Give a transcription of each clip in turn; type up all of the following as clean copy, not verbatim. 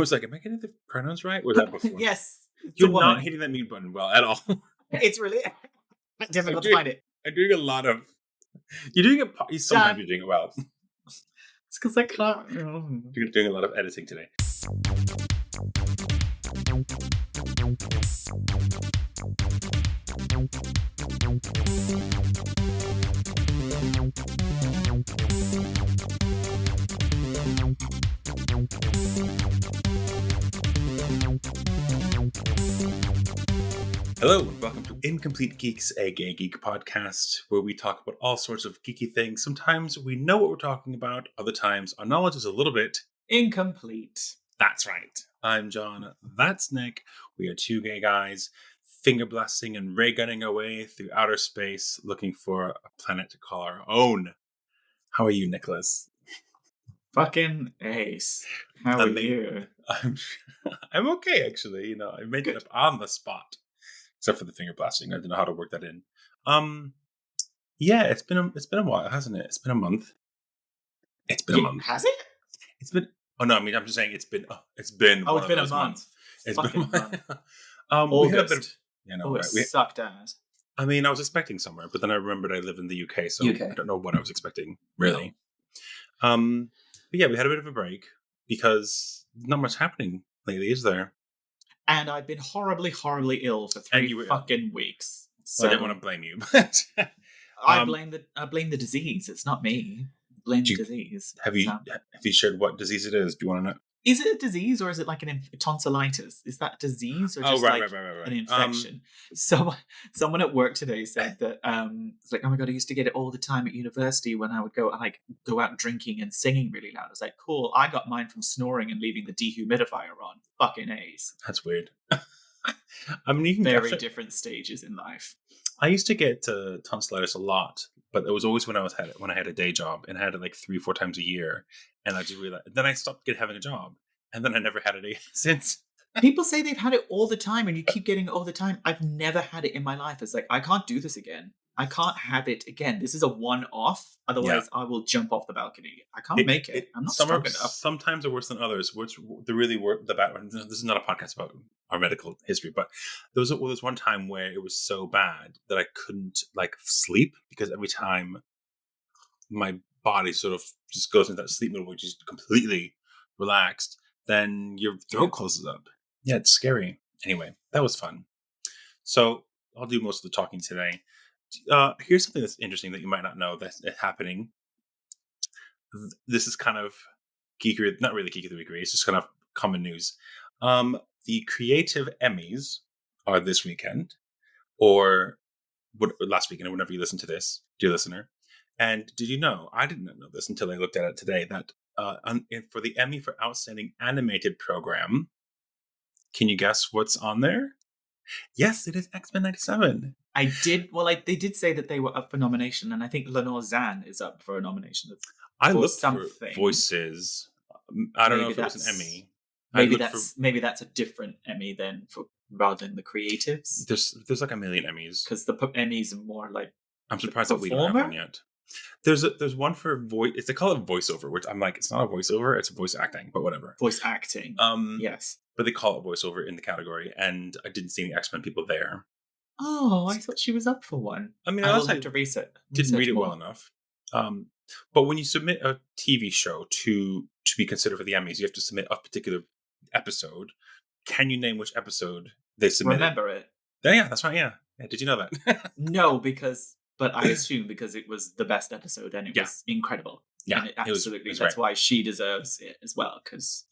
was like, am I getting the pronouns right? Or was that before? Yes. You're not hitting that mute button well at all. It's really difficult to find it. I'm doing a lot of... You're doing it... Sometimes you're doing it well. It's because I can't... You're doing a lot of editing today. Hello, and welcome to Incomplete Geeks, a gay geek podcast, where we talk about all sorts of geeky things. Sometimes we know what we're talking about, other times our knowledge is a little bit... incomplete. That's right. I'm John, that's Nick. We are two gay guys, finger blasting and ray gunning our way through outer space, looking for a planet to call our own. How are you, Nicholas? Fucking ace. How are you? I'm okay, actually. You know, I made it up on the spot. Except for the finger blasting. I don't know how to work that in. Yeah, it's been a while, hasn't it? It's been a month. It's been a month. Has it? It's been... Oh, no, I mean, I'm just saying it's been it's been a month. Months. It's fucking been a month. We had a bit of, August sucked ass. I mean, I was expecting somewhere, but then I remembered I live in the UK, so I don't know what I was expecting, really. No. But yeah, we had a bit of a break because not much happening lately, is there? And I've been horribly, horribly ill for 3 fucking weeks. So I didn't want to blame you. But I blame the disease. It's not me. Blame the disease. Have you shared what disease it is? Do you want to know? Is it a disease or is it like tonsillitis? Is that a disease or just right. An infection? Someone at work today said that it's like, oh my god, I used to get it all the time at university when I would go out drinking and singing really loud. I was like, cool. I got mine from snoring and leaving the dehumidifier on. Fucking ace. That's weird. I mean, you can very different stages in life. I used to get tonsillitis a lot, but it was always when I had a day job, and I had it like 3-4 times a year. And I just realized, then I stopped having a job, and then I never had it since. People say they've had it all the time, and you keep getting it all the time. I've never had it in my life. It's like, I can't do this again. I can't have it again. This is a one-off. Otherwise, I will jump off the balcony. I can't make it. I'm not strong enough. Sometimes are worse than others. Which the really were the bad one. This is not a podcast about our medical history, but there was one time where it was so bad that I couldn't sleep, because every time my body sort of just goes into that sleep mode, which is completely relaxed, then your throat closes up. Yeah, it's scary. Anyway, that was fun. So I'll do most of the talking today. Here's something that's interesting that you might not know that's happening. This is kind of geekery, not really geeky the weekery. It's just kind of common news. The Creative Emmys are this weekend, or last weekend, or whenever you listen to this, dear listener. And did you know, I did not know this until I looked at it today, that for the Emmy for Outstanding Animated Program, can you guess what's on there? Yes, it is X-Men 97. I did. Well, they did say that they were up for nomination, and I think Lenore Zan is up for a nomination. I looked for voices. I don't know if it was an Emmy. Maybe that's a different Emmy then, rather than the creatives. There's like a million Emmys, because the Emmys are more like. I'm surprised that we don't have one yet. There's one for voice. They call it voiceover, which I'm like, it's not a voiceover, it's voice acting, but whatever. Voice acting. Yes. But they call it voiceover in the category, and I didn't see any X-Men people there. Oh, I thought she was up for one. I mean, I will have to research. Didn't read it well enough. But when you submit a TV show to be considered for the Emmys, you have to submit a particular episode. Can you name which episode they submitted? Remember it? Yeah, that's right. Yeah. Did you know that? No, but I assume because it was the best episode and it was incredible. Yeah, and absolutely. That's why she deserves it as well. Because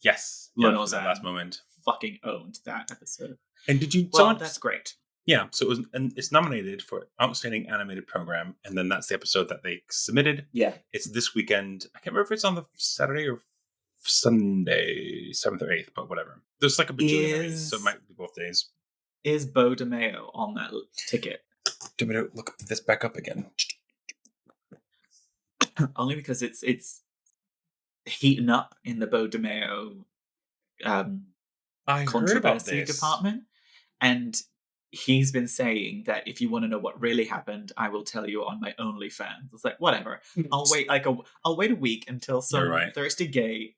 Lenore Zan last moment fucking owned that episode. And did you? Well, that's great. Yeah, so it's nominated for Outstanding Animated Program, and then that's the episode that they submitted. Yeah, it's this weekend. I can't remember if it's on the Saturday or Sunday, 7th or 8th, but whatever. There's like a bajillion days, so it might be both days. Is Beau DeMayo on that ticket? Do you want me to look this back up again? Only because it's heating up in the Beau DeMayo controversy department, and he's been saying that if you want to know what really happened, I will tell you on my OnlyFans. It's like, whatever. I'll wait a week until some thirsty gay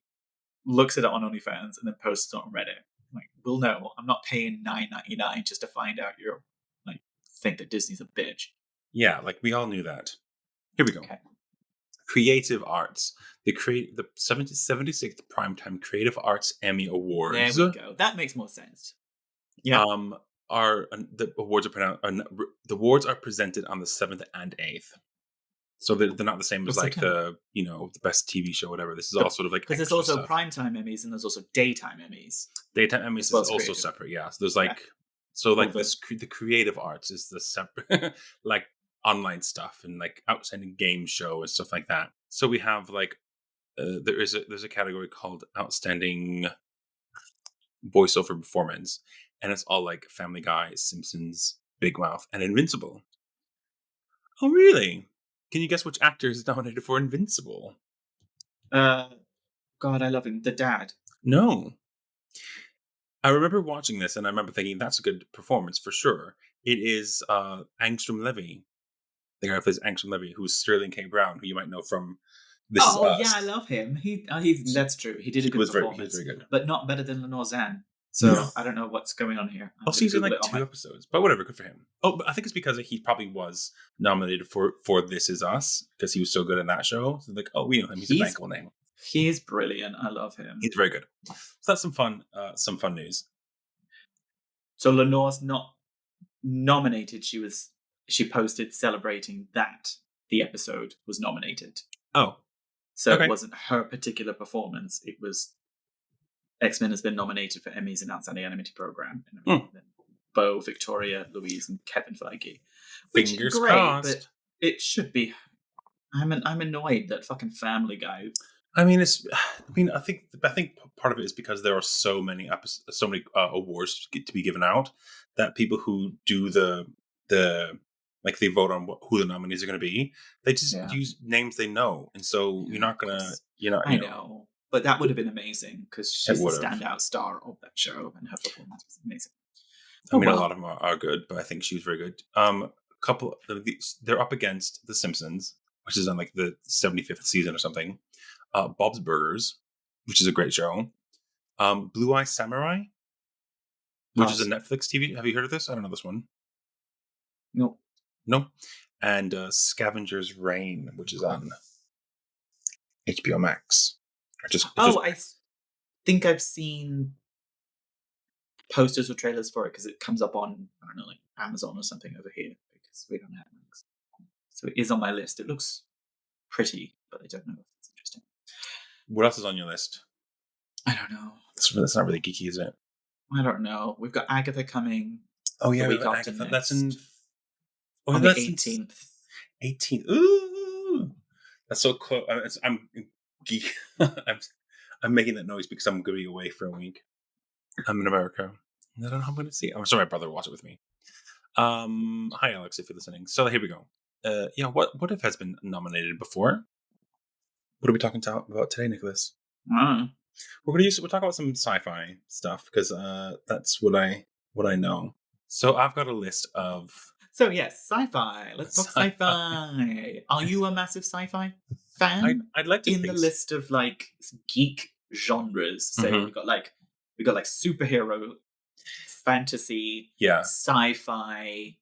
looks at it on OnlyFans, and then posts it on Reddit. Like, we'll know. I'm not paying $9.99 just to find out you're like think that Disney's a bitch. Yeah, like we all knew that. Here we go. Okay. Creative Arts. The 76th Primetime Creative Arts Emmy Awards. There we go. That makes more sense. Yeah. The awards are presented on the 7th and 8th. So they're not the same as like the best TV show, whatever. This is all sort of like, because there's also primetime Emmys and there's also daytime Emmys. Daytime Emmys is also separate, yeah. So there's like the Creative Arts is the separate like online stuff and like outstanding game show and stuff like that. So we have like there's a category called outstanding voiceover performance, and it's all like Family Guy, Simpsons, Big Mouth, and Invincible. Oh, really? Can you guess which actor is nominated for Invincible? God, I love him. The dad. No. I remember watching this and I remember thinking that's a good performance for sure. It is Angstrom Levy. The guy who plays Angstrom Levy, who's Sterling K. Brown, who you might know from This Is Us. Yeah, I love him. He's that's true. He did a good performance. He was very good. But not better than Lenore Zan. So I don't know what's going on here. He's in like 2 episodes, but whatever, good for him. Oh, but I think it's because he probably was nominated for This Is Us because he was so good in that show. So like, oh, we know him. He's a bankable name. He's brilliant. I love him. He's very good. So that's some fun news. So Lenore's not nominated. She posted celebrating that the episode was nominated. Oh, so it wasn't her particular performance. It was X-Men has been nominated for Emmys in Outstanding Animated Program. Bo, Victoria, Louise, and Kevin Feige. Which Fingers is great, crossed. but it should be. I'm annoyed that fucking Family Guy. I think part of it is because there are so many awards to be given out that people who do the like they vote on who the nominees are going to be. They just use names they know, and so you're not gonna. I know. But that would have been amazing because she's the standout star of that show and her performance was amazing. A lot of them are good, but I think she was very good. Couple of these, they're up against The Simpsons, which is on like the 75th season or something. Bob's Burgers, which is a great show. Blue Eye Samurai, which is a Netflix TV. Have you heard of this? I don't know this one. No. And Scavenger's Reign, which is on HBO Max. I think I've seen posters or trailers for it because it comes up on, I don't know, like Amazon or something over here because we don't have Max. So it is on my list. It looks pretty, but I don't know if it's interesting. What else is on your list? I don't know. That's not really geeky, is it? I don't know. We've got Agatha coming. Oh yeah, week after Agatha. That's in. Oh, on the 18th. 18th. Ooh, that's so close. I'm geek. I'm making that noise because I'm going to be away for a week. I'm in America. I don't know how I'm going to see it. I'm sorry, my brother will watch it with me. Hi, Alex, if you're listening. So here we go. What if has been nominated before? What are we talking about today, Nicholas? We'll talk about some sci-fi stuff because that's what I know. So I've got a list of. So yes, sci-fi. Let's talk sci-fi. Are you a massive sci-fi fan? I'd like to. In the list of like geek genres, say we got like superhero, fantasy, sci-fi,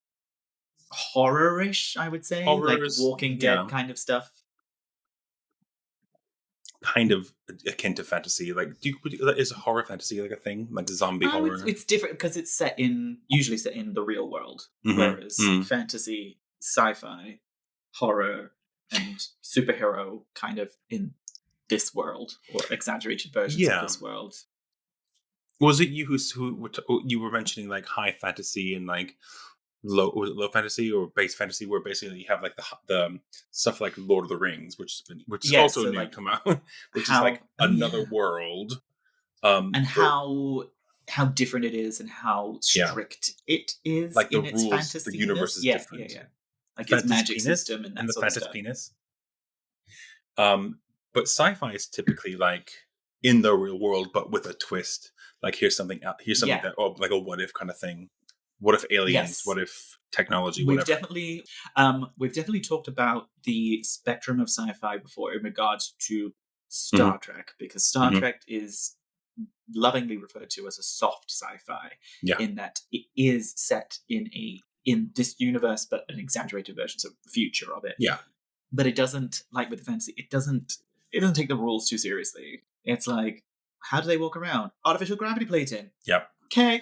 horror-ish. I would say like Walking Dead kind of stuff. Kind of akin to fantasy. Like, is horror fantasy like a thing? Like zombie horror? It's different because it's usually set in the real world, whereas fantasy, sci-fi, horror, and superhero kind of in this world or exaggerated versions of this world. Was it you who you were mentioning like high fantasy and like low fantasy or base fantasy, where basically you have like the stuff like Lord of the Rings, which is also new to come out, which is like another world, and how different it is and how strict it is, like in the its rules, fantasy. The universe is different. Like its magic system and that the sort of fantasy stuff. Penis. But sci-fi is typically like in the real world, but with a twist. Like here's something that like a what if kind of thing. What if aliens? Yes. What if technology? We've definitely talked about the spectrum of sci-fi before in regards to Star Trek, because Star Trek is lovingly referred to as a soft sci-fi, in that it is set in this universe, but an exaggerated version of the future of it. Yeah. But it doesn't, like with the fantasy, it doesn't take the rules too seriously. It's like, how do they walk around? Artificial gravity plating. Yep. Okay.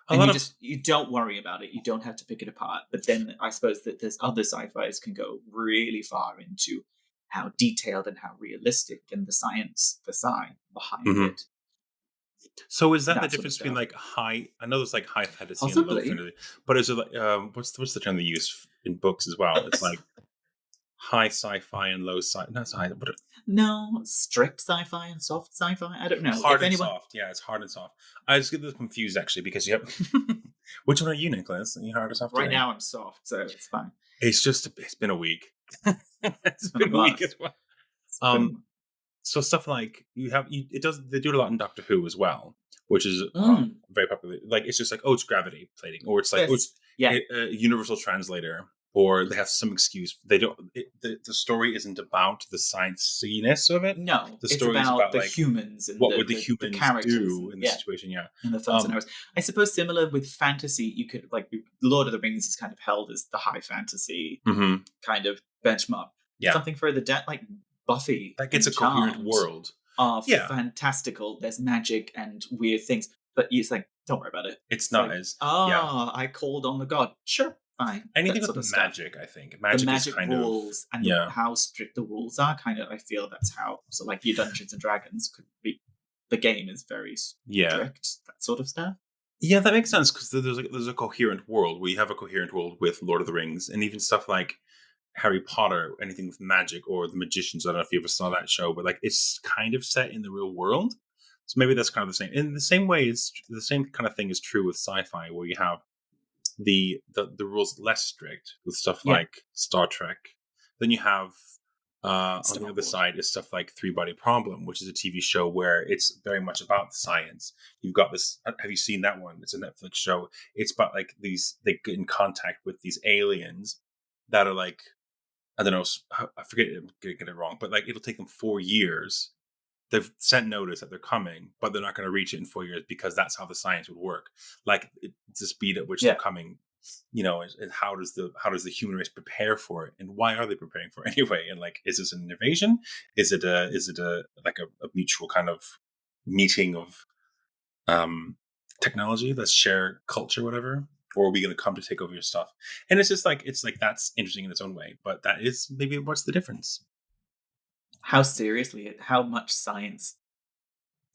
And you don't worry about it. You don't have to pick it apart. But then I suppose that there's other sci-fis can go really far into how detailed and how realistic and the science, the sci behind it. So is that the difference between like high? I know there's like high fantasy and low fantasy, but is it like what's the term they use in books as well? It's like high sci-fi and low sci. Not high, but no, strict sci-fi and soft sci-fi. I don't know. Hard and soft. Yeah, it's hard and soft. I just get this confused actually because you have. Which one are you, Nicholas? Are you hard or soft? Right now I'm soft, so it's fine. It's been a week. It's been a week as well. So stuff like they do it a lot in Doctor Who as well, which is very popular. Like it's just like, oh, it's gravity plating, or it's like, it's a universal translator, or they have some excuse. They don't. The story isn't about the science-iness of it. No, the story is about the like, humans and what would the humans do in the situation. Yeah, and the fun scenarios. I suppose similar with fantasy, you could like Lord of the Rings is kind of held as the high fantasy kind of benchmark. Yeah, something further down like Buffy, that gets a coherent world, are fantastical. There's magic and weird things, but it's like, don't worry about it. It's not like, as I called on the god. Sure, fine. Anything with magic, stuff. I think magic is kind rules of and how strict the rules are. Kind of, I feel that's how. So, like your Dungeons and Dragons could be. The game is very strict. That sort of stuff. Yeah, that makes sense because there's a coherent world. We have a coherent world with Lord of the Rings, and even stuff like Harry Potter, anything with magic, or The Magicians. I don't know if you ever saw that show, but like it's kind of set in the real world. So maybe that's kind of the same. In the same way, the same kind of thing is true with sci-fi, where you have the rules less strict with stuff like Star Trek. Then you have on the other side is stuff like Three Body Problem, which is a TV show where it's very much about the science. You've got this. Have you seen that one? It's a Netflix show. It's about like they get in contact with these aliens that are like, I don't know, I forget, I'm going to get it wrong, but like it'll take them 4 years. They've sent notice that they're coming, but they're not going to reach it in 4 years because that's how the science would work. Like it's the speed at which they're coming, and how does the human race prepare for it, and why are they preparing for it anyway? And like, is this an innovation? Is it a mutual kind of meeting of technology? Let's share culture, whatever. Or are we going to come to take over your stuff? And it's just like, that's interesting in its own way. But that is maybe what's the difference? How much science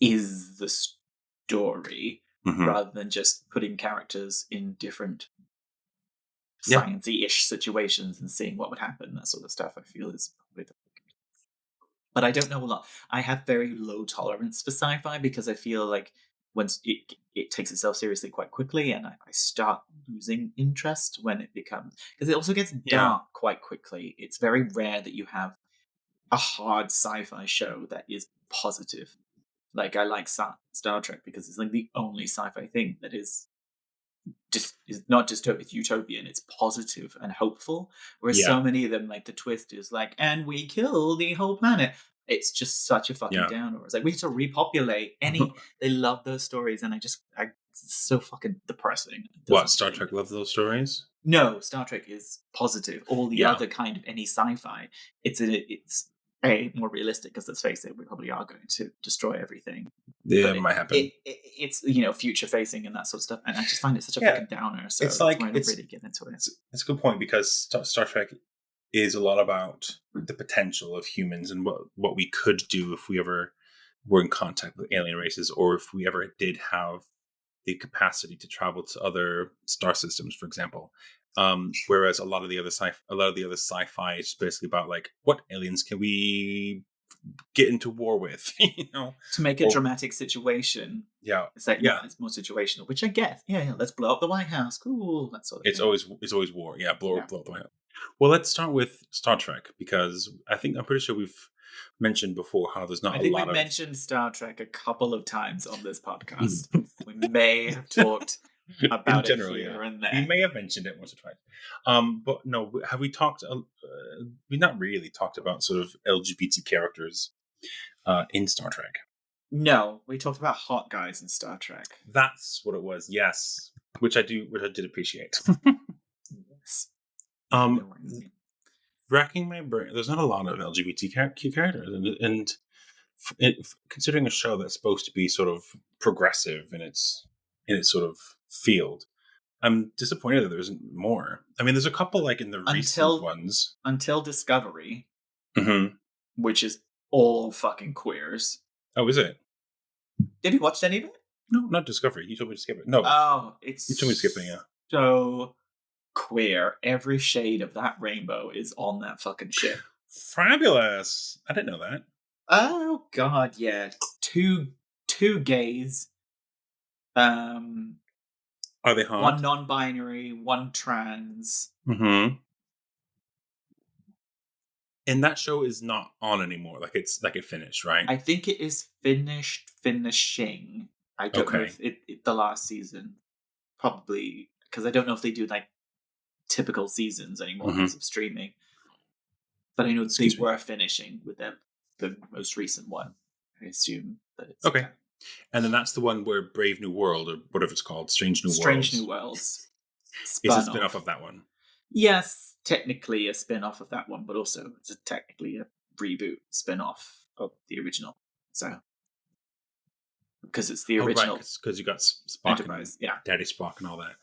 is the story rather than just putting characters in different sciencey-ish situations and seeing what would happen. That sort of stuff I feel is probably the... But I don't know a lot. I have very low tolerance for sci-fi because I feel like once it takes itself seriously quite quickly, and I start losing interest when it becomes, because it also gets dark quite quickly. It's very rare that you have a hard sci-fi show that is positive. Like I like Star Trek because it's like the only sci-fi thing that is not just it's utopian, it's positive and hopeful. Whereas so many of them, like the twist is like, and we kill the whole planet. It's just such a fucking downer. It's like we have to repopulate they love those stories, and it's so fucking depressing. What, Star Trek love those stories? No, Star Trek is positive. All the other kind of any sci-fi, it's more realistic because let's face it, we probably are going to destroy everything. Yeah, it might happen. It's future facing and that sort of stuff, and I just find it such a fucking downer. So it's like really get into it. It's a good point because Star Trek is a lot about the potential of humans and what we could do if we ever were in contact with alien races, or if we ever did have the capacity to travel to other star systems, for example. Whereas a lot of the other sci-fi is basically about like, what aliens can we get into war with, to make a dramatic situation. It's like it's more situational, which I get. Let's blow up the White House, cool, that sort of thing. It's always war. Blow up the White House. Well, let's start with Star Trek because I'm pretty sure we've mentioned before how there's not I think we've mentioned Star Trek a couple of times on this podcast. We may have talked about in general, it here and there. We may have mentioned it once or twice. But no, have we talked? We've not really talked about sort of LGBT characters in Star Trek. No, we talked about hot guys in Star Trek. That's what it was. Yes, which I did appreciate. Yes. Racking my brain. There's not a lot of LGBTQ characters, and considering a show that's supposed to be sort of progressive in its sort of field, I'm disappointed that there isn't more. I mean, there's a couple like in the recent ones until Discovery, which is all fucking queers. Oh, is it? Have you watched any of it? No, not Discovery. You told me to skip it. No. Oh, it's you told me to skip it. Yeah. So queer. Every shade of that rainbow is on that fucking ship. Fabulous. I didn't know that. Oh God, yeah. Two gays. Are they hot? One non-binary, one trans. Mm-hmm. And that show is not on anymore. Like it's like it finished, right? I think it is finishing. I don't know if the last season. Probably because I don't know if they do like typical seasons anymore because of streaming. But I know they were finishing with them, the most recent one. I assume that it's okay. And then that's the one where Brave New World, or whatever it's called, Strange New Worlds. Is a spin-off of that one. Yes, technically a spin-off of that one, but also it's technically a reboot spin-off of the original. So, because it's the original. Because you got Spock Enterprise, and Daddy Spock and all that.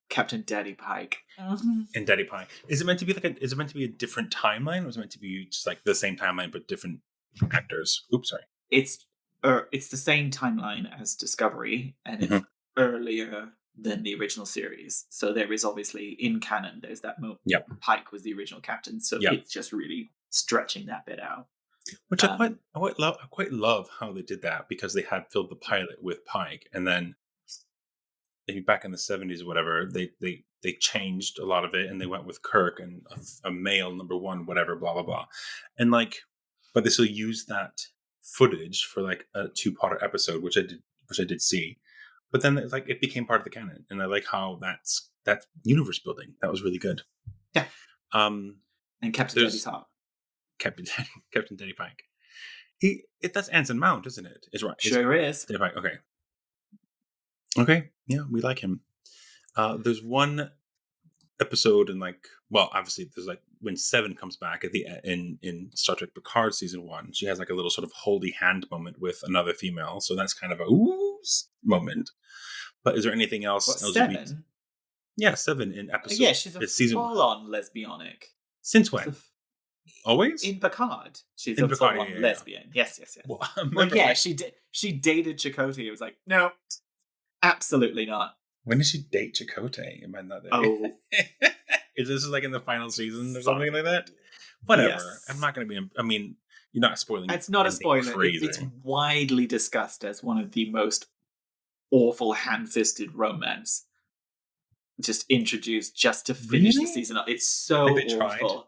Captain Daddy Pike. And Daddy Pike. Is it meant to be is it meant to be a different timeline, or is it meant to be just like the same timeline but different actors? Oops, sorry. It's the same timeline as Discovery, and it's earlier than the original series. So there is obviously in canon. There's that moment. Yep. Pike was the original captain, so it's just really stretching that bit out. Which I quite love how they did that, because they had filled the pilot with Pike, and then maybe back in the 70s or whatever, they changed a lot of it, and they went with Kirk and a male number one, whatever, blah blah blah, and but they still used that footage for like a 2-part episode, which I did see, but then it became part of the canon, and I like how that's universe building. That was really good. Yeah. And Captain Daddy's hot. Captain Daddy Pike. That's Anson Mount, isn't it? It's right. Sure is. Daddy Pike. Okay. Yeah, we like him. There's one episode obviously there's when Seven comes back at the in Star Trek Picard season 1, she has like a little sort of holy hand moment with another female, so that's kind of a ooh moment. But is there anything else? What, Seven? Yeah, 7 in episode. Yeah, she's a full-on lesbianic. Since when? Always in Picard. She's a full-on lesbian. Yes. Well, yeah, she dated Chakotay. It was like, no, absolutely not. When did she date Chakotay? Am I not there? Oh. Is this like in the final season or something like that? Whatever. Yes. I'm not going to be... I mean, you're not spoiling. It's not a spoiler. It's widely discussed as one of the most awful hand-fisted romance just introduced just to finish the season up. It's so awful.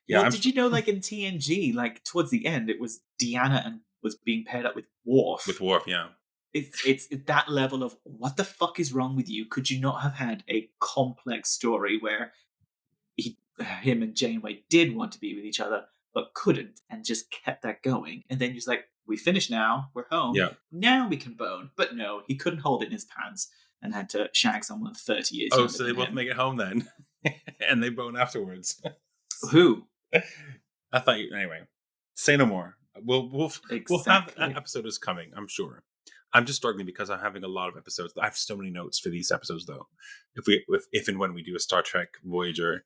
Yeah, well, did you know, in TNG, towards the end, it was Deanna and was being paired up with Worf. With Worf, yeah. It's that level of, what the fuck is wrong with you? Could you not have had a complex story where him and Janeway did want to be with each other, but couldn't, and just kept that going? And then he's like, we finished now, we're home. Yeah. Now we can bone. But no, he couldn't hold it in his pants and had to shag someone 30 years younger. Oh, so they both make it home then? And they bone afterwards. Who? I thought anyway. Say no more. We'll have that episode is coming, I'm sure. I'm just struggling because I'm having a lot of episodes. I have so many notes for these episodes, though. If and when we do a Star Trek Voyager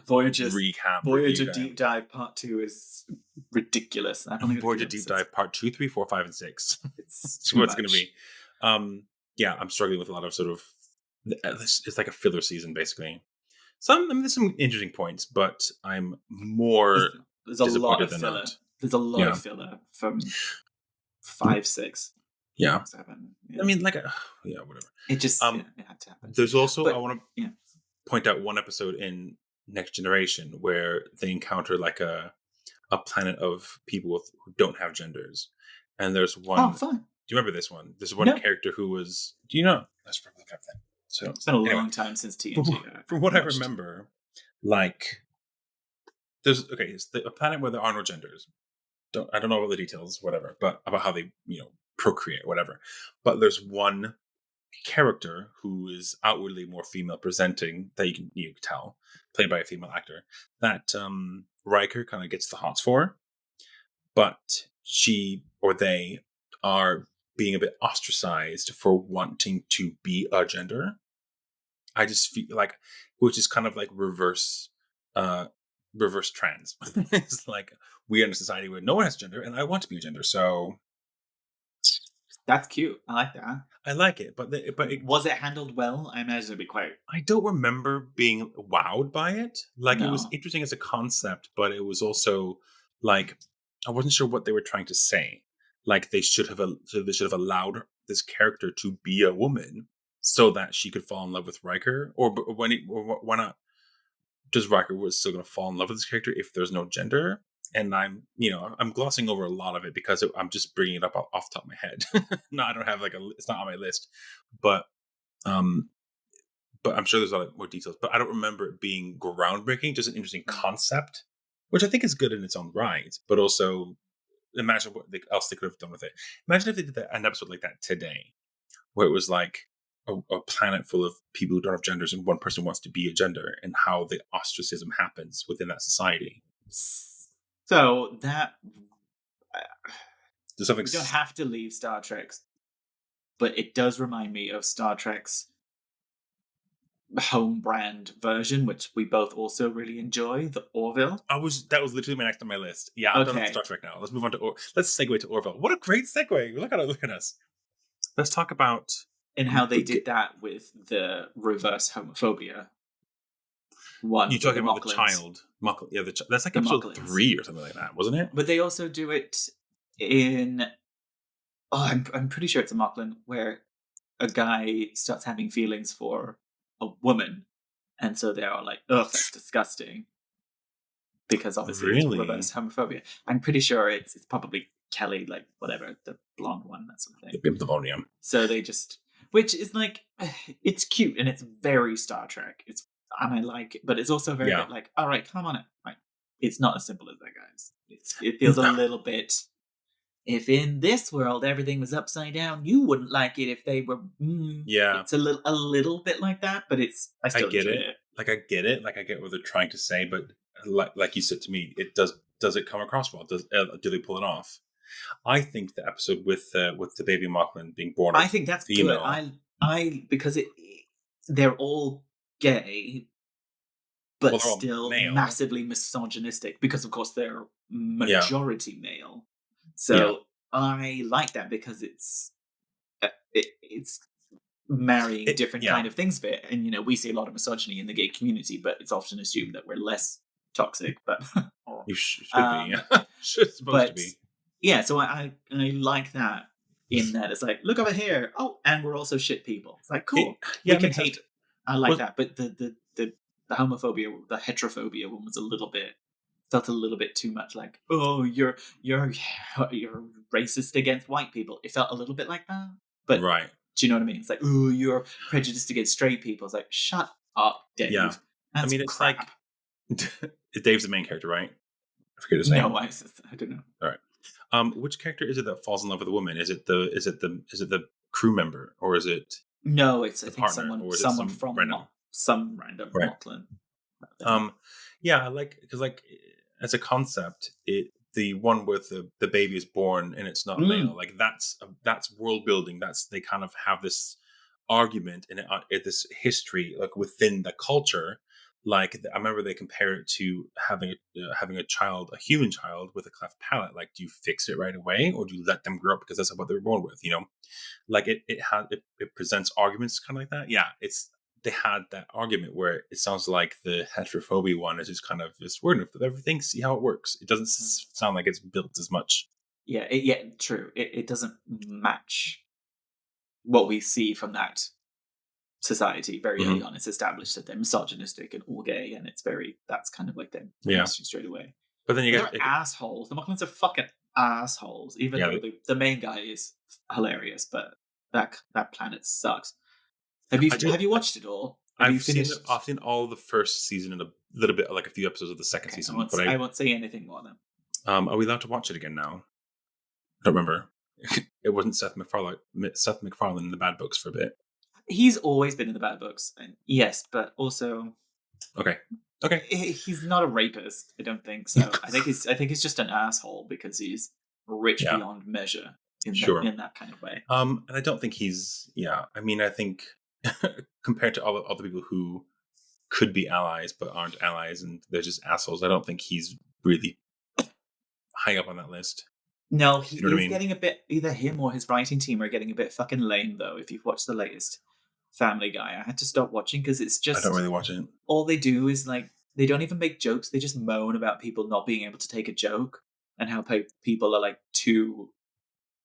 recap, Voyager Deep Dive Part 2 is ridiculous. I don't think Voyager Deep Dive Part 2, 3, 4, 5, and 6. It's what's going to be. Yeah, I'm struggling with a lot of sort of. It's like a filler season, basically. There's some interesting points, but I'm more there's a lot of filler. Not. There's a lot of filler from 5, 6. Yeah. 7. Yeah. I mean, whatever. It just it had to happen. There's also, I want to point out one episode in Next Generation where they encounter a planet of people who don't have genders. And there's one. Oh, fun. Do you remember this one? There's one character who was. Do you know? Let's probably look up then. So it's been a long time since TNG. From what I remember, it's a planet where there are no genders. I don't know all the details, whatever, but about how they procreate, whatever. But there's one character who is outwardly more female presenting that you can tell, played by a female actor, that Riker kind of gets the hots for, but she or they are being a bit ostracized for wanting to be a gender. I just feel like, which is kind of like reverse trans. It's like we are in a society where no one has gender, and I want to be a gender, so that's cute. I like that. I like it, but was it handled well? I imagine it'd be quite. I don't remember being wowed by it. Like it was interesting as a concept, but it was also like I wasn't sure what they were trying to say. Like they should have allowed this character to be a woman so that she could fall in love with Riker, or why not? Does Riker was still going to fall in love with this character if there's no gender? And I'm glossing over a lot of it because I'm just bringing it up off the top of my head. No, I don't have it's not on my list, but I'm sure there's a lot more details. But I don't remember it being groundbreaking. Just an interesting concept, which I think is good in its own right. But also, imagine what else they could have done with it. Imagine if they did an episode like that today, where it was like a planet full of people who don't have genders and one person wants to be a gender, and how the ostracism happens within that society. So that we don't have to leave Star Trek, but it does remind me of Star Trek's home brand version, which we both also really enjoy, the Orville. That was literally my next on my list. Yeah, I'm done with Star Trek now. Let's move on to let's segue to Orville. What a great segue! Look at us. Let's talk about and how they did that with the reverse homophobia. One, you're talking about the child. Yeah, that's like episode 3 or something like that, wasn't it? But they also do it in. Oh, I'm pretty sure it's a Mocklin where a guy starts having feelings for a woman, and so they're all like, "Ugh, that's disgusting," because obviously it's reverse homophobia. I'm pretty sure it's probably Kelly, like whatever, the blonde one, that sort of thing. The Bimthevonium. So they just, which is like, it's cute and it's very Star Trek. And I like it, but it's also very bit like, all right, come on it. Right. It's not as simple as that, guys. It feels a little bit. If in this world everything was upside down, you wouldn't like it if they were. It's a little bit like that, but I still get it. Like I get it. Like I get what they're trying to say, but like you said to me, it does. Does it come across well? Do they pull it off? I think the episode with the baby Mocklin being born, I think that's female. Good. I because they're all gay, but still massively misogynistic because, of course, they're majority male. So I like that because it's marrying different kind of things fit, and we see a lot of misogyny in the gay community, but it's often assumed that we're less toxic. But you should be, supposed to be. Yeah, so I like that. In that it's like, look over here. Oh, and we're also shit people. It's like, cool. We can hate. I like that, but the homophobia, the heterophobia one was felt a little bit too much like, oh, you're racist against white people. It felt a little bit like that. But right. Do you know what I mean? It's like, oh, you're prejudiced against straight people. It's like, shut up, Dave. Yeah. That's it's crap. Like Dave's the main character, right? I forget his name. No, I don't know. All right. Which character is it that falls in love with a woman? Is it the crew member, or is it? No, it's I think someone from some random Mocklin. Yeah, because as a concept, the one with the baby is born and it's not a male. Like that's world building. They kind of have this argument and this history like within the culture. Like I remember they compare it to having a human child with a cleft palate. Like, do you fix it right away, or do you let them grow up because that's what they were born with? Like it presents arguments kind of like that. Yeah, they had that argument where it sounds like the heterophobia one is just kind of this word of everything. See how it works. It doesn't sound like it's built as much. Yeah, true. It doesn't match what we see from that society very early on. It's established that they're misogynistic and all gay, and that's kind of like their message straight away. But then they're assholes. The Mocklins are fucking assholes. Even though the main guy is hilarious, but that planet sucks. Have you watched it all? I've seen all the first season and a little bit, like a few episodes of the second season. I won't say anything more then. Are we allowed to watch it again now? I don't remember. It wasn't Seth MacFarlane in the bad books for a bit. He's always been in the bad books, and yes, but also Okay. he's not a rapist. I don't think so. I think he's just an asshole because he's rich beyond measure in that kind of way. And I don't think he's. Yeah, I mean, I think compared to all the other people who could be allies but aren't allies and they're just assholes, I don't think he's really high up on that list. No, he's getting a bit. Either him or his writing team are getting a bit fucking lame, though. If you've watched the latest Family Guy, I had to stop watching because it's just. I don't really watch it. All they do is they don't even make jokes. They just moan about people not being able to take a joke and how people are too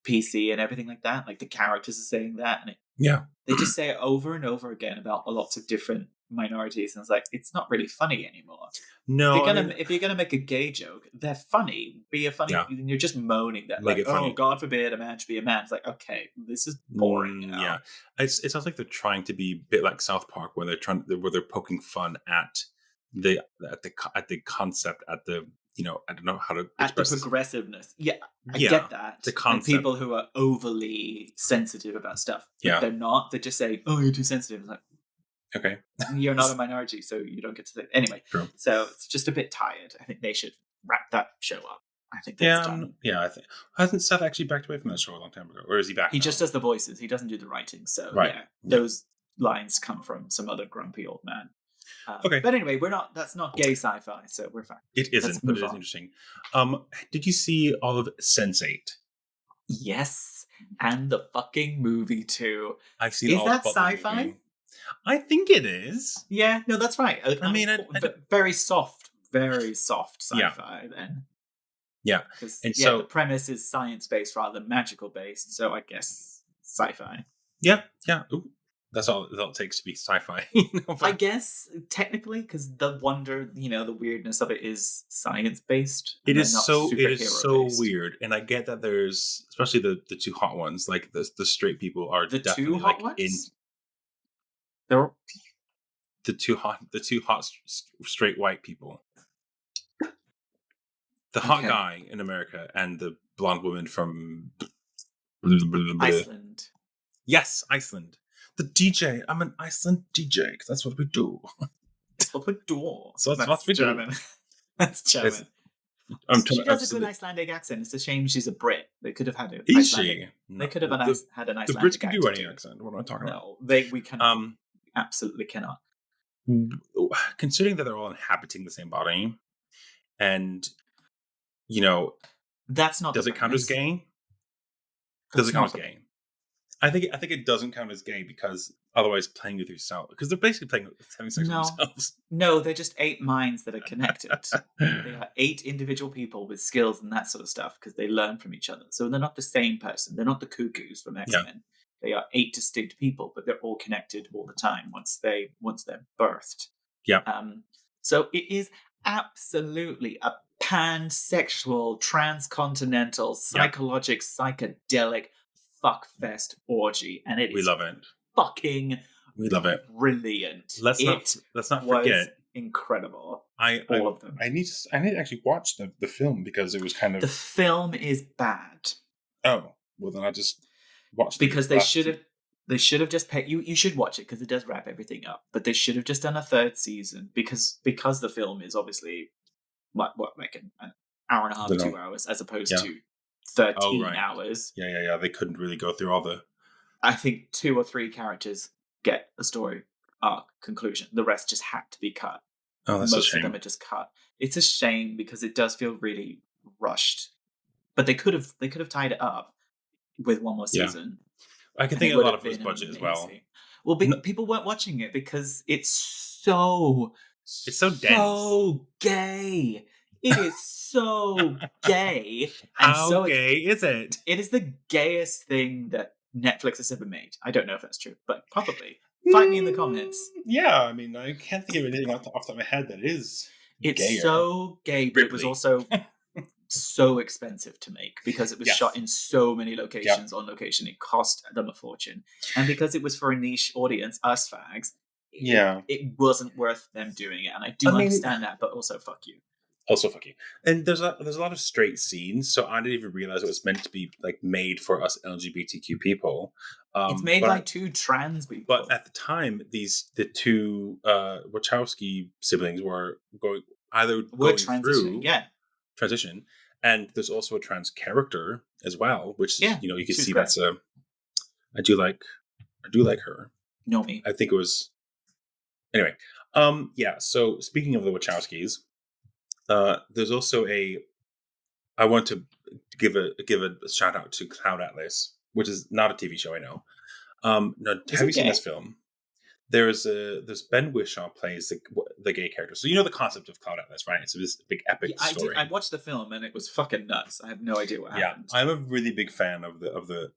PC and everything like that. Like the characters are saying that, and they just say it over and over again about lots of different minorities, and it's not really funny anymore. No, if you're gonna make a gay joke, they're funny. Be a funny. And you're just moaning that oh, God forbid a man should be a man. It's okay, this is boring. Now. Yeah, it sounds like they're trying to be a bit like South Park, where they're poking fun at the concept, at the I don't know how to express at the progressiveness. Yeah, I get that. The concept. And people who are overly sensitive about stuff. But they're not. They just say, "Oh, you're too sensitive." It's okay, you're not a minority, so you don't get to say it. Anyway. True. So it's just a bit tired. I think they should wrap that show up. I think that's done. Yeah, I think hasn't Seth actually backed away from that show a long time ago, or is he back? He just does the voices. He doesn't do the writing. So those lines come from some other grumpy old man. Okay, but anyway, that's not gay sci-fi, so we're fine. It isn't, but it is interesting. Did you see all of Sense8? Yes, and the fucking movie too. I've seen. Is that sci-fi? I think it is. Yeah, no, that's right. I mean, very soft sci-fi then. Yeah, and so the premise is science-based rather than magical-based. So I guess sci-fi. Yeah. Ooh. That's all it takes to be sci-fi. I guess technically, because the wonder, the weirdness of it is science-based. It is so weird, and I get that there's especially the two hot ones, like the straight people are the definitely two hot ones? They're the two hot straight white people. The hot guy in America and the blonde woman from Iceland. Yes, Iceland. The DJ. I'm an Iceland DJ because that's what we do. That's what we do. So that's what we German. do. That's German. She does a good Icelandic accent. It's a shame she's a Brit. They could have had it. Is she? They could have had an Icelandic accent. The Brits can do any accent. What am I talking about? No, we cannot. Absolutely cannot. Considering that they're all inhabiting the same body, and that's not. Does it count as gay? Does it count as gay? I think it doesn't count as gay because otherwise playing with yourself, because they're basically having sex with themselves. No, they're just 8 minds that are connected. They are 8 individual people with skills and that sort of stuff because they learn from each other. So they're not the same person. They're not the cuckoos from X-Men. Yeah. They are 8 distinct people, but they're all connected all the time once they're birthed. Yeah. So it is absolutely a pansexual, transcontinental, psychologic, psychedelic fuckfest orgy, and we love it. Fucking, we love it. Brilliant. Let's not forget. Incredible. All of them. I need to actually watch the film because it was kind of. The film is bad. Oh well, then I just watched because they should have just paid. You should watch it because it does wrap everything up. But they should have just done a 3rd season because the film is obviously like an hour and a half, 2 hours, as opposed to 13 hours. Yeah. They couldn't really go through all the. I think 2 or 3 characters get a story arc conclusion. The rest just had to be cut. Oh, that's a shame. Most of them are just cut. It's a shame because it does feel really rushed. But they could have tied it up with one more season. I can think a lot of it was budget as well. Well, people weren't watching it because it's so dense. So gay. It is so gay. And How gay is it? It is the gayest thing that Netflix has ever made. I don't know if that's true, but probably. Fight me in the comments. Yeah, I mean, I can't think of anything off the top of my head that is It's gayer. So gay, but it was also so expensive to make because it was shot in so many locations on location. It cost them a fortune. And because it was for a niche audience, us fags, it wasn't worth them doing it. And I understand that, but also fuck you. Also, fuck you. And there's a lot of straight scenes, so I didn't even realize it was meant to be like made for us LGBTQ people. It's made by But two trans but people. at the time, the two Wachowski siblings were We're going transitioning, through yeah. transition, and there's also a trans character as well, which is Yeah, you can she was see great. that's a I do like her. Know me. I think it was anyway. Yeah. So speaking of the Wachowskis, there's also I want to give a shout out to Cloud Atlas, which is not a TV show. I know. Now, Is have it you seen gay? this film? There's Ben Whishaw plays the gay character. So you know the concept of Cloud Atlas, right? It's this big Yeah, epic I did. I story. watched the film and it was fucking nuts. I have no idea what Yeah, happened. I'm a really big fan of the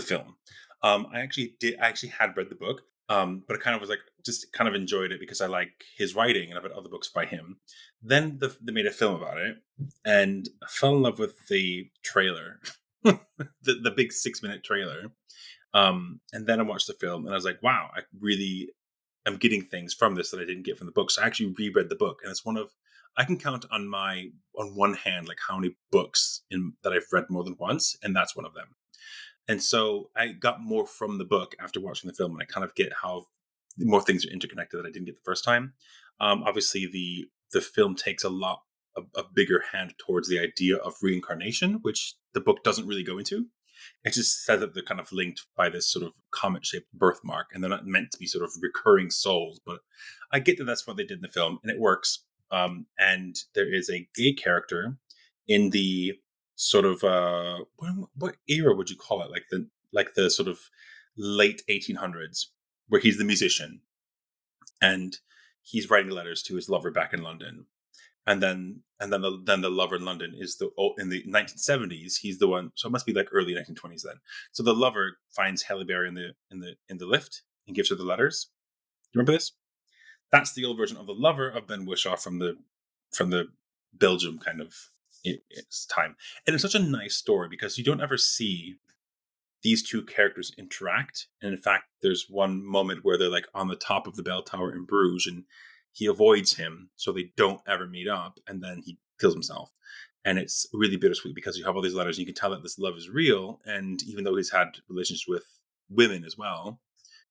film. I actually had read the book, but I kind of was like just kind of enjoyed it because I like his writing and I've read other books by him. Then they made a film about it, and I fell in love with the trailer, the big 6-minute trailer. And then I watched the film and I was like, wow, I really am getting things from this that I didn't get from the book. So I actually reread the book, and it's one of I can count on one hand like how many books that I've read more than once, and that's one of them. And so I got more from the book after watching the film, and I kind of get how more things are interconnected that I didn't get the first time. Obviously, the film takes a bigger hand towards the idea of reincarnation, which the book doesn't really go into. It just says that they're kind of linked by this sort of comet-shaped birthmark, and they're not meant to be sort of recurring souls. But I get that that's what they did in the film, and it works. And there is a gay character in the sort of what era would you call it? Like the sort of late 1800s, where he's the musician and he's writing letters to his lover back in London, and then the lover in London is in the 1970s. He's the one, so it must be like early 1920s then. So the lover finds Halle Berry in the lift and gives her the letters. Do you remember this? That's the old version of the lover of Ben Whishaw from the Belgium kind of it's time. And it's such a nice story because you don't ever see these two characters interact. And in fact, there's one moment where they're like on the top of the bell tower in Bruges, and he avoids him so they don't ever meet up, and then he kills himself. And it's really bittersweet because you have all these letters and you can tell that this love is real. And even though he's had relations with women as well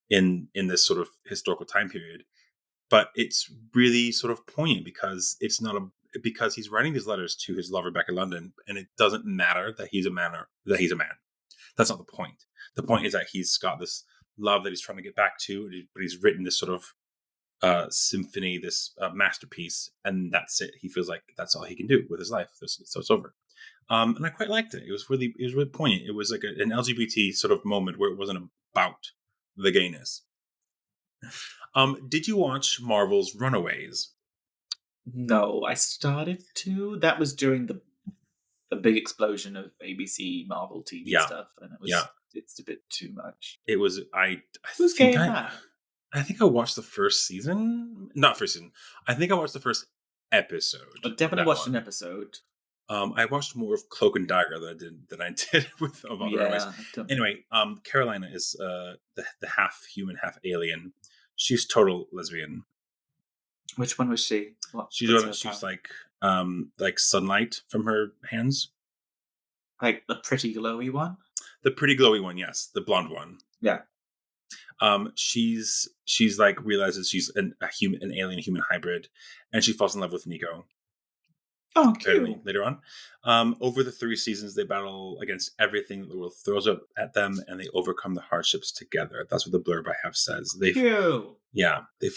in this sort of historical time period, but it's really sort of poignant because it's not because he's writing these letters to his lover back in London, and it doesn't matter that he's a man or that he's a man. That's not the point. The point is that he's got this love that he's trying to get back to, but he's written this sort of symphony, this masterpiece, and that's it. He feels like that's all he can do with his life, so it's over. And I quite liked it. It was really poignant. It was like an LGBT sort of moment where it wasn't about the gayness. Did you watch Marvel's Runaways? No, I started to. That was during the big explosion of ABC Marvel TV Yeah, stuff, and yeah. it's a bit too much. It was. I Who's gay in that? I think I watched the first season. Not first season. I think I watched the first episode. I definitely watched an episode. I watched more of Cloak and Dagger than I did with about the Runaways. Anyway, Carolina is the half human, half alien. She's total lesbian. Which one was she? She's like sunlight from her hands. Like the pretty glowy one? The pretty glowy one, yes, the blonde one. Yeah. She's like realizes she's an alien human hybrid, and she falls in love with Nico. Oh, cute. Later on. Over the 3 seasons, they battle against everything that the world throws up at them, and they overcome the hardships together. That's what the blurb I have says. Cute. Yeah, they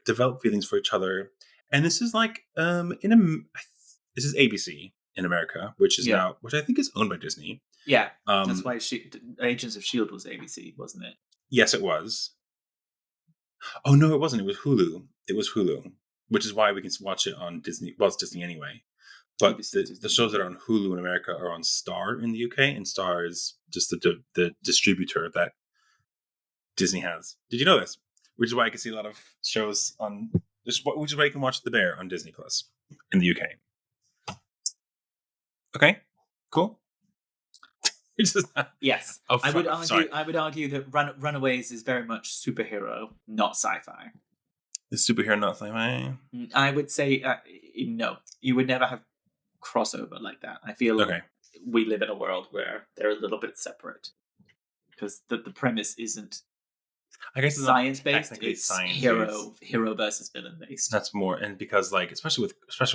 develop feelings for each other, and this is like this is ABC in America, which I think is owned by Disney. Yeah, that's why Agents of S.H.I.E.L.D. was ABC, wasn't it? Yes, it was. Oh no, it wasn't. It was Hulu. Which is why we can watch it on Disney. Well, it's Disney anyway. But the shows that are on Hulu in America are on Star in the UK, and Star is just the distributor that Disney has. Did you know this? Which is why I can see a lot of shows on. Which is why you can watch The Bear on Disney Plus in the UK. Okay, cool. Yes, I would argue that Runaways is very much superhero, not sci-fi. Is superhero not sci-fi? I would say no. You would never have crossover like that. I feel Okay. we live in a world where they're a little bit separate because the premise isn't I guess it's not science based. technically It's science. hero versus villain based. That's more, and because like especially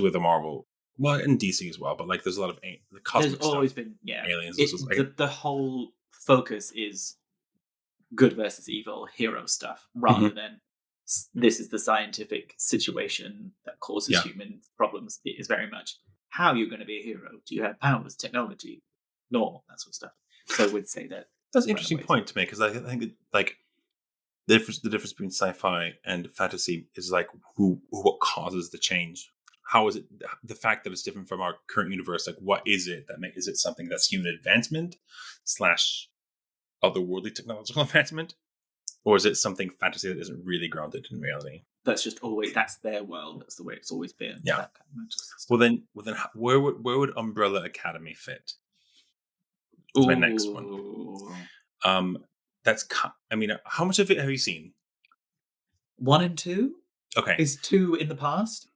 with the Marvel, well, and DC as well, but like there's a lot of the There's cosmic always stuff, been aliens. This was like, the whole focus is good versus evil hero stuff rather Mhm. than this is the scientific situation that causes Yeah, human problems. It is very much how you're going to be a hero. Do you have powers, technology, normal, that sort of stuff. So I would say that that's an run interesting away point to make because I think like the difference between sci-fi and fantasy is like what causes the change. How is it the fact that it's different from our current universe? Like, what is it that is it something that's human advancement slash otherworldly technological advancement, or is it something fantasy that isn't really grounded in reality? that's just always that's their world. That's the way it's always been. Yeah. That kind of mental system. Well then, where would Umbrella Academy fit? That's my next one. Ooh. Um, I mean, how much of it have you seen? 1 and 2? Okay, Is 2 in the past?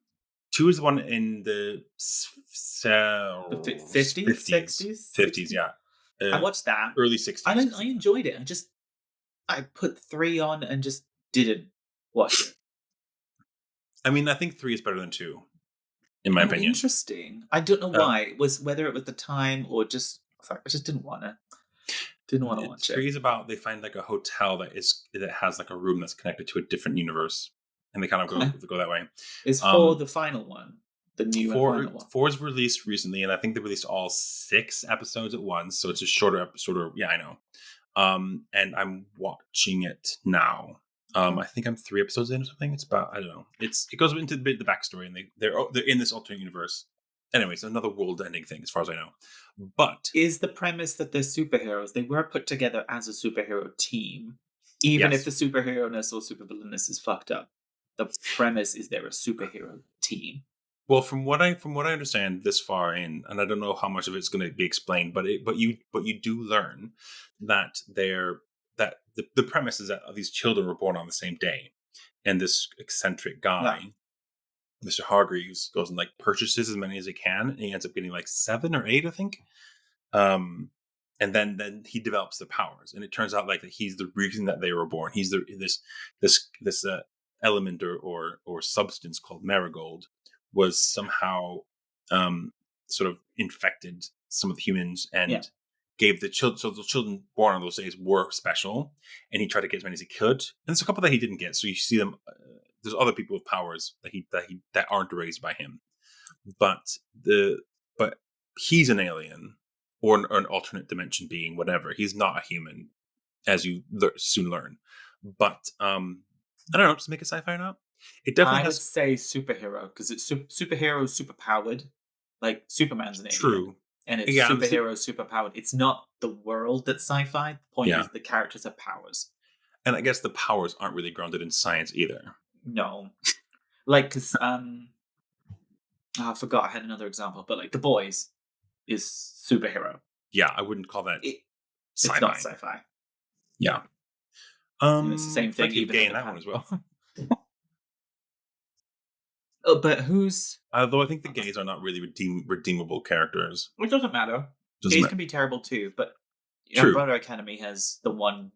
2 is the one in the The 50s, 50s, 60s, 50s, yeah, I uh, watched that. early 60s. I enjoyed it. I put 3 on and just didn't watch it. I mean, I think 3 is better than 2, in my opinion. Interesting. I don't know why. It was whether it was the time or just I just didn't want to watch 3 it. is about they find like a hotel that has like a room that's connected to a different universe, and they kind of Okay. go that way. Is 4 the final one? The new and final one. 4 is released recently, and I think they released all 6 episodes at once, so it's a shorter episode. Yeah, I know. And I'm watching it now. I think I'm 3 episodes in or something. It's about, I don't know. It goes into the backstory, and they're in this alternate universe. Anyways, another world-ending thing, as far as I know. But Is the premise that they're superheroes? They were put together as a superhero team, even if yes, the superhero-ness or supervillainess is fucked up. The premise is they're a superhero team. well, from what I understand this far in, and I don't know how much of it's going to be explained, but you do learn that the premise is that these children were born on the same day, and this eccentric Yeah. guy, Mr. Hargreaves, goes and like purchases as many as he can, and he ends up getting like 7 or 8, I think. And then he develops the powers, and it turns out like that he's the reason that they were born. He's this element or substance called marigold was somehow sort of infected some of the humans and Yeah. gave the children. So the children born on those days were special, and he tried to get as many as he could. And there's a couple that he didn't get. So you see them. There's other people with powers that aren't raised by him, but but he's an alien or an alternate dimension being, whatever. He's not a human, as you soon learn. But I don't know, just make it sci-fi or not. It definitely I would has say superhero because it's superhero super powered. Like Superman's an alien, true. and it's Yeah, superhero super powered. It's not the world that's sci-fi. The point yeah, is the characters have powers. and I guess the powers aren't really grounded in science either. No, like because I forgot I had another example, but like The Boys is superhero. Yeah, I wouldn't call that It, it's not sci-fi. sci-fi. Yeah, And it's the same thing, might be even gay though in that one as well. Oh, but who's? Although I think the gays are not really redeemable characters. It doesn't matter. Doesn't Gays matter. can be terrible too, but True. Umbrella Academy has the one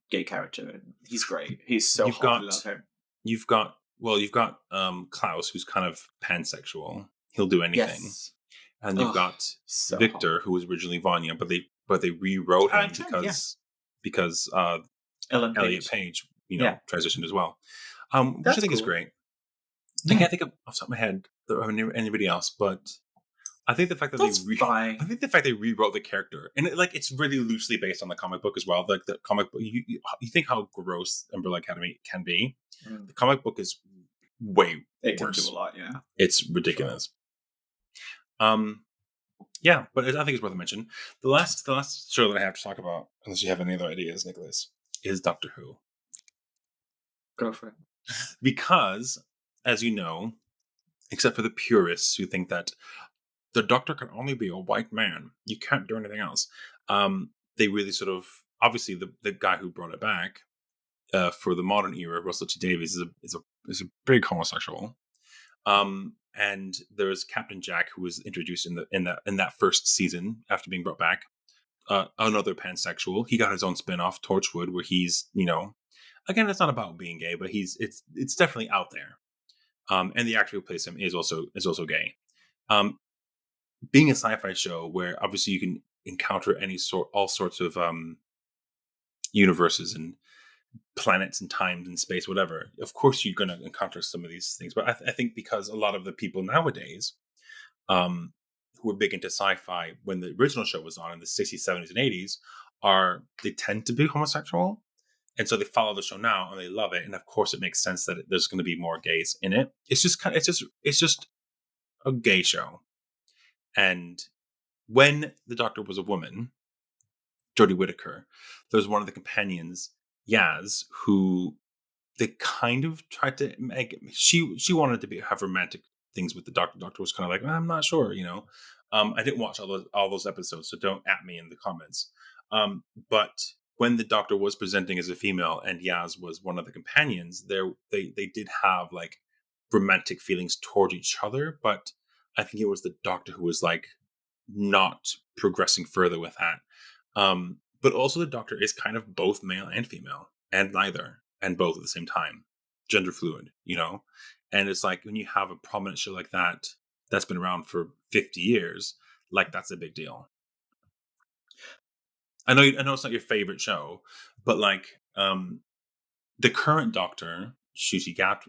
gay character, and he's great. He's so You've hot. I got love him. you've got Klaus, who's kind of pansexual. He'll do anything. Yes. And you've got so Victor, who was originally Vanya, but they rewrote him because Ellen Elliot Page. Page, Yeah. transitioned as well. Which That's I think is cool. great. I can't think of off the top of my head anybody else, but I think the fact that fine. I think the fact they rewrote the character, and it's really loosely based on the comic book as well. Like the comic book, you think how gross Umbrella Academy can be. The comic book is way It worse. can do a lot, yeah. It's ridiculous. Sure. Yeah, but I think it's worth a mention. The last show that I have to talk about, unless you have any other ideas, Nicholas, is Doctor Who. Go for it. Because, as you know, except for the purists who think that the Doctor can only be a white man, you can't do anything else. They really sort of, obviously, the guy who brought it back, for the modern era, Russell T Davies is a big homosexual. And there's Captain Jack, who was introduced in that first season after being brought back. Another pansexual. He got his own spin-off, Torchwood, where he's, again, it's not about being gay, but it's definitely out there. And the actor who plays him is also gay. Being a sci-fi show where obviously you can encounter all sorts of universes and planets and times and space, whatever. Of course, you're going to encounter some of these things, but I think because a lot of the people nowadays, who were big into sci-fi when the original show was on in the 60s, 70s, and 80s, they tend to be homosexual, and so they follow the show now and they love it. And of course, it makes sense that there's going to be more gays in it. It's just a gay show. And when the Doctor was a woman, Jodie Whittaker, there was one of the companions, Yaz, who they kind of tried to make. She wanted to have romantic things with the Doctor. The Doctor was kind of like, I'm not sure, I didn't watch all those episodes, so don't at me in the comments. But when the Doctor was presenting as a female and Yaz was one of the companions, they did have like romantic feelings toward each other. But I think it was the Doctor who was like not progressing further with that. But also the Doctor is kind of both male and female, and neither, and both at the same time, gender fluid, And it's like when you have a prominent show like that that's been around for 50 years, like that's a big deal. I know it's not your favorite show, but like the current Doctor, Shushi Gap,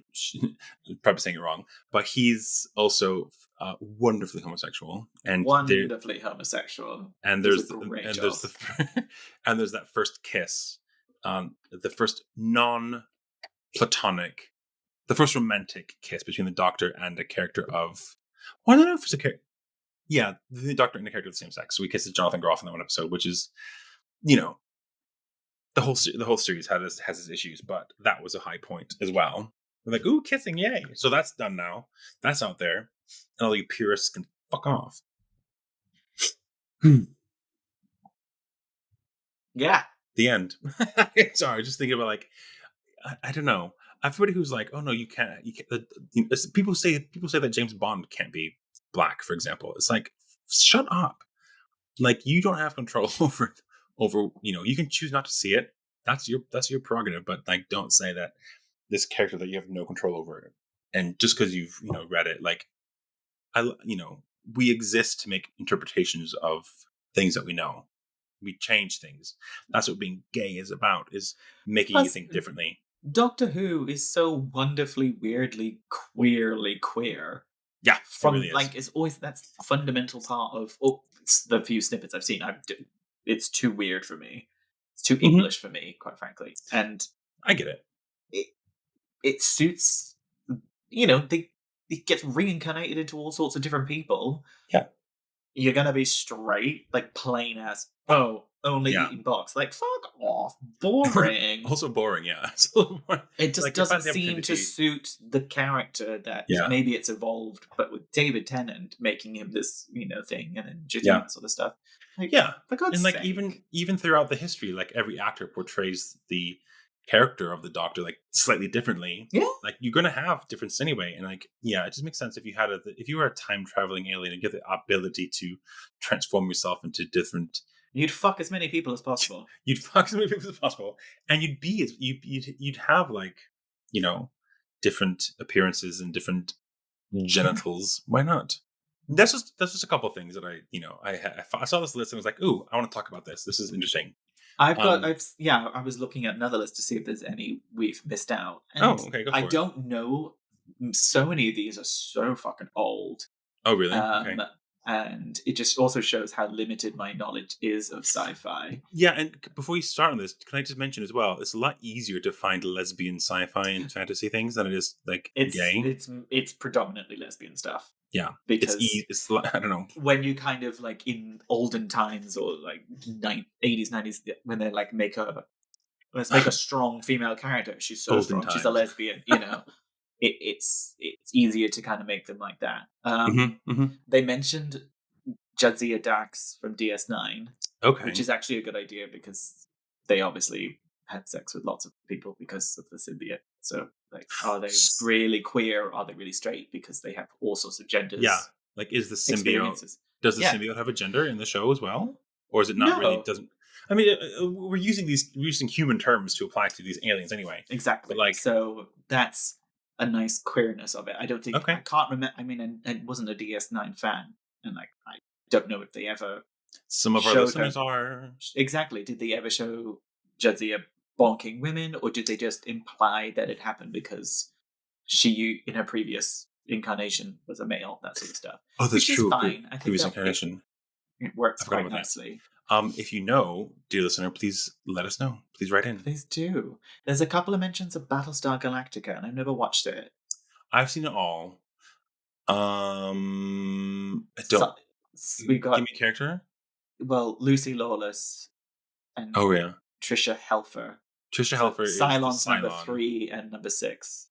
probably saying it wrong, but he's also wonderfully homosexual and homosexual. And there's and there's that first kiss, the first non-platonic, the first romantic kiss between the Doctor and a character of. Well, I don't know if it's a character. Yeah, the Doctor and a character of the same sex. So he kisses Jonathan Groff in that one episode, which is, the whole series has its issues, but that was a high point as well. We're like, ooh, kissing, yay! So that's done now. That's out there, and all you purists can fuck off. Yeah. The end. Sorry, just thinking about like, I don't know. Everybody who's like, oh no, you can't. People say that James Bond can't be black, for example. It's like, shut up. Like you don't have control over. You can choose not to see it. That's your prerogative. But like, don't say that this character that you have no control over it. And just because you've read it, like, we exist to make interpretations of things that we know. We change things. That's what being gay is about, is making you think differently. Doctor Who is so wonderfully, weirdly, queerly queer. Yeah, from really like it's always that's the fundamental part of the few snippets I've seen. It's too weird for me. It's too English for me, quite frankly. And I get it. It suits. It gets reincarnated into all sorts of different people. Yeah. You're gonna be straight, like plain as only eating box. Like fuck off, boring. Also boring, yeah. It just doesn't seem to suit the character that maybe it's evolved, but with David Tennant making him this thing and then just that sort of stuff. Like, for God's sake. even throughout the history, like every actor portrays the character of the Doctor like slightly differently. Yeah, like you're gonna have difference anyway, and like it just makes sense if you were a time traveling alien and get the ability to transform yourself into different. You'd fuck as many people as possible. You'd and you'd have like different appearances and different genitals. Why not? That's just a couple of things that I saw this list and was like, ooh, I want to talk about this. This is interesting. I was looking at another list to see if there's any we've missed out. And okay, go for it. Don't know. So many of these are so fucking old. Oh, really? Okay. And it just also shows how limited my knowledge is of sci-fi. Yeah, and before we start on this, can I just mention as well, it's a lot easier to find lesbian sci-fi and fantasy things than it is like gay. It's predominantly lesbian stuff. Yeah, because it's I don't know, when you kind of like in olden times or like 80s, 90s, when they like let's make a strong female character. She's so strong. Times. She's a lesbian. It's easier to kind of make them like that. They mentioned Jadzia Dax from DS9, okay, which is actually a good idea because they obviously had sex with lots of people because of the symbiote. So, like, are they really queer? Or are they really straight because they have all sorts of Yeah. genders Like, is the symbiote, experiences? does the Yeah. symbiote have a gender in the show as well? Or is it not really, No. doesn't, I mean, we're using human terms to apply to these aliens anyway. But Exactly. like, So that's a nice queerness of it. I okay. can't remember. I mean, I wasn't a DS9 fan, and like I don't know if they ever Some of our showed her. listeners are. Exactly. Did they ever show Jadzia bonking women, or did they just imply that it happened because she, in her previous incarnation, was a male? That sort of stuff, Oh, that's which is true. fine. I think Previous that incarnation. it I works forgot quite about that. nicely. If you know, dear listener, please let us know. Please write in. Please do. There's a couple of mentions of Battlestar Galactica, and I've never watched it. I've seen it all. I don't. We've Give got, me a character. well, Lucy Lawless and Oh yeah, Trisha Helfer. Trisha So Helfer is the Cylon's number Cylon. 3 and number 6.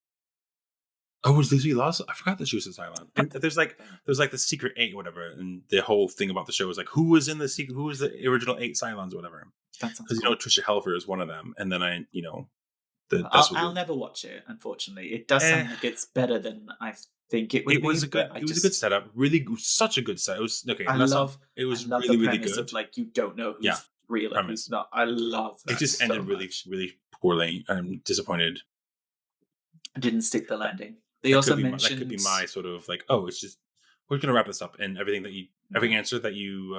Oh, was Lucy Lost? I forgot that she was a Cylon. And there's like the secret 8 or whatever, and the whole thing about the show is like who was in the secret, who was the original 8 Cylons or whatever. That sounds Because cool. Trisha Helfer is one of them, and then I'll never watch it. Unfortunately, it does sound like it's better than I think it would be. It was a good setup. Really, such a good set. It was okay. I love really, the really premise good. of like you don't know who's real and who's not. I love that. It just ended really, really poorly. I'm disappointed. Didn't stick the landing. They also mentioned that could be my sort of like, oh, it's just we're gonna wrap this up, and every answer that you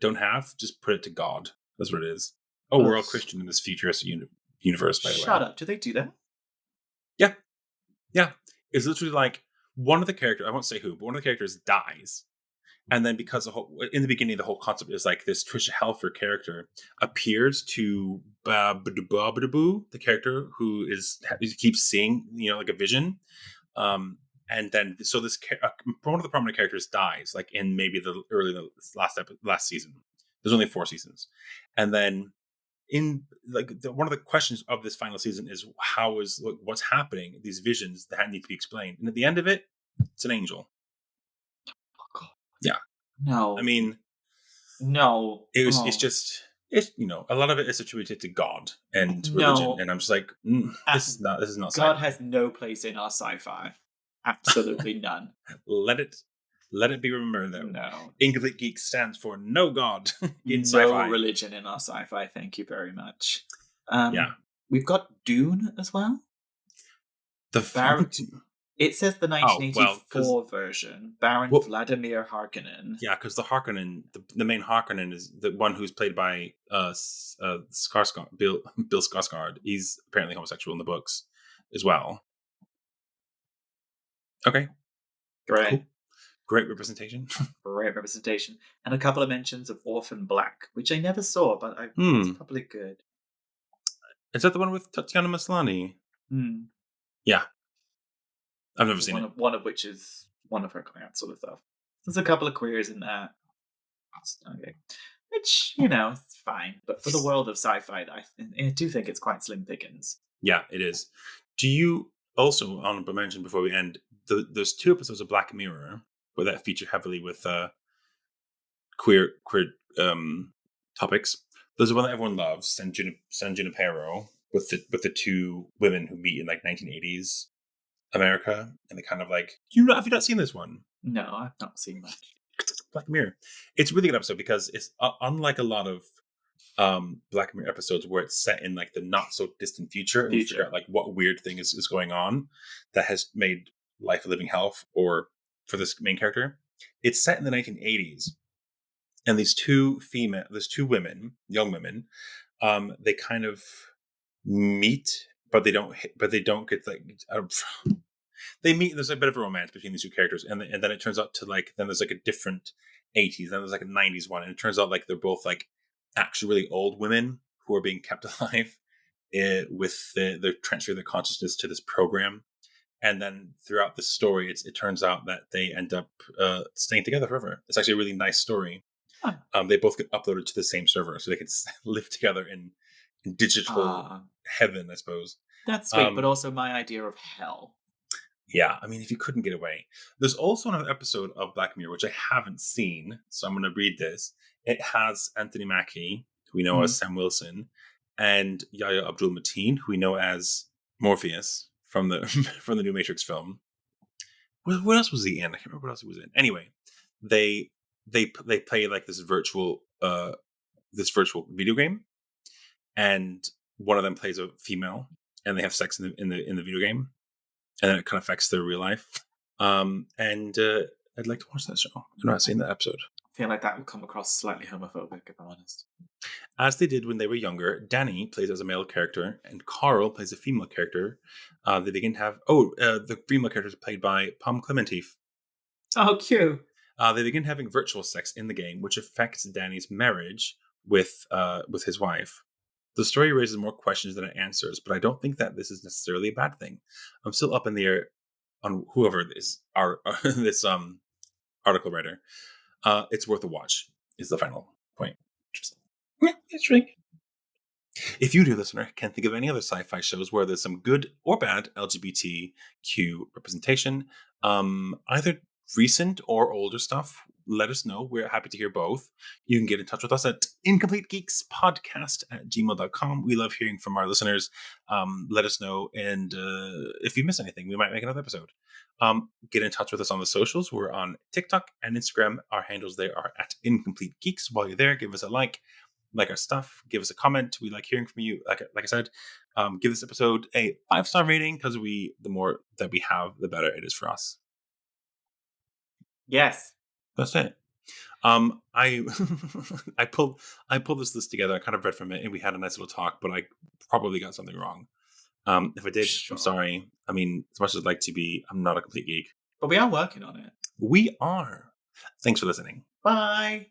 don't have, just put it to God. That's what it is. Oh, we're all Christian in this futuristic universe. By the way, shut up. Do they do that? Yeah. It's literally like one of the characters. I won't say who, but one of the characters dies, and then because in the beginning, the whole concept is like this Trisha Helfer character appears to the character who keeps seeing like a vision. And then so this one of the prominent characters dies, like in maybe the last season. There's only 4 seasons, and then in like one of the questions of this final season is what's happening, these visions that need to be explained, and at the end of it, it's an angel. Oh, God. Yeah. No. I mean, no. It's just a lot of it is attributed to God and religion, and I'm just like, this is not God sci-fi. has no place in our sci-fi. Absolutely none. Let it be remembered though. No. English Geek stands for no God in no sci-fi. religion in our sci-fi. Thank you very much. Yeah. We've got Dune as well. Baron. It says the 1984 version. Baron Vladimir Harkonnen. Yeah, because the Harkonnen, the main Harkonnen is the one who's played by Skarsgård, Bill Skarsgård. He's apparently homosexual in the books as well. Okay. Great. Cool. Great representation. Great representation. And a couple of mentions of Orphan Black, which I never saw, but it's probably good. Is that the one with Tatiana Maslany? Yeah. I've never seen it. One of which is one of her clients, sort of stuff. There's a couple of queers in that. Okay. Which, it's fine. But for the world of sci-fi, I do think it's quite slim pickings. Yeah, it is. Do you also, honorable mention before we end, there's 2 episodes of Black Mirror where that feature heavily with queer topics. There's one that everyone loves, San Junipero, with the 2 women who meet in like 1980s America, and they kind of like, have you not seen this one? No, I've not seen much. Black Mirror. It's a really good episode because it's unlike a lot of Black Mirror episodes where it's set in like the not so distant future, and you figure out like what weird thing is going on that has made life a living hell or for this main character. It's set in the 1980s, and these 2 women, young women, they kind of meet, but they don't get like. They meet, and there's a bit of a romance between these 2 characters, and then it turns out to like, then there's like a different 80s, then there's like a 90s one, and it turns out like they're both like actually really old women who are being kept alive with they're transferring their consciousness to this program, and then throughout the story, it turns out that they end up staying together forever. It's actually a really nice story. Huh. They both get uploaded to the same server, so they can live together in digital heaven, I suppose. That's sweet, but also my idea of hell. Yeah, I mean, if you couldn't get away. There's also another episode of Black Mirror, which I haven't seen, so I'm going to read this. It has Anthony Mackie, who we know as Sam Wilson, and Yahya Abdul-Mateen, who we know as Morpheus from the from the new Matrix film. What else was he in? I can't remember what else he was in. Anyway, they play like this virtual video game, and one of them plays a female, and they have sex in the video game, and then it kind of affects their real life. And I'd like to watch that show. I've not seen that episode. I feel like that would come across slightly homophobic, if I'm honest. As they did when they were younger, Danny plays as a male character, and Carl plays a female character. They begin to have the female character is played by Pom Klementif. Oh, cute. They begin having virtual sex in the game, which affects Danny's marriage with his wife. The story raises more questions than it answers, but I don't think that this is necessarily a bad thing. I'm still up in the air on whoever this article writer. It's worth a watch. Is the final point. It's right. If you, dear listener, can think of any other sci-fi shows where there's some good or bad LGBTQ representation, either recent or older stuff, let us know. We're happy to hear both. You can get in touch with us at incompletegeekspodcast@gmail.com. We love hearing from our listeners. Let us know. And if you miss anything, we might make another episode. Get in touch with us on the socials. We're on TikTok and Instagram. Our handles there are at incompletegeeks. While you're there, give us a like our stuff, give us a comment. We like hearing from you. Like I said, give this episode a 5-star rating, because the more that we have, the better it is for us. Yes. That's it. I pulled this list together. I kind of read from it, and we had a nice little talk, but I probably got something wrong. If I did, sure. I'm sorry. I mean, as much as I'd like to be, I'm not a complete geek. But we are working on it. We are. Thanks for listening. Bye.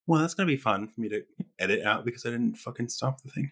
Well, that's going to be fun for me to edit out because I didn't fucking stop the thing.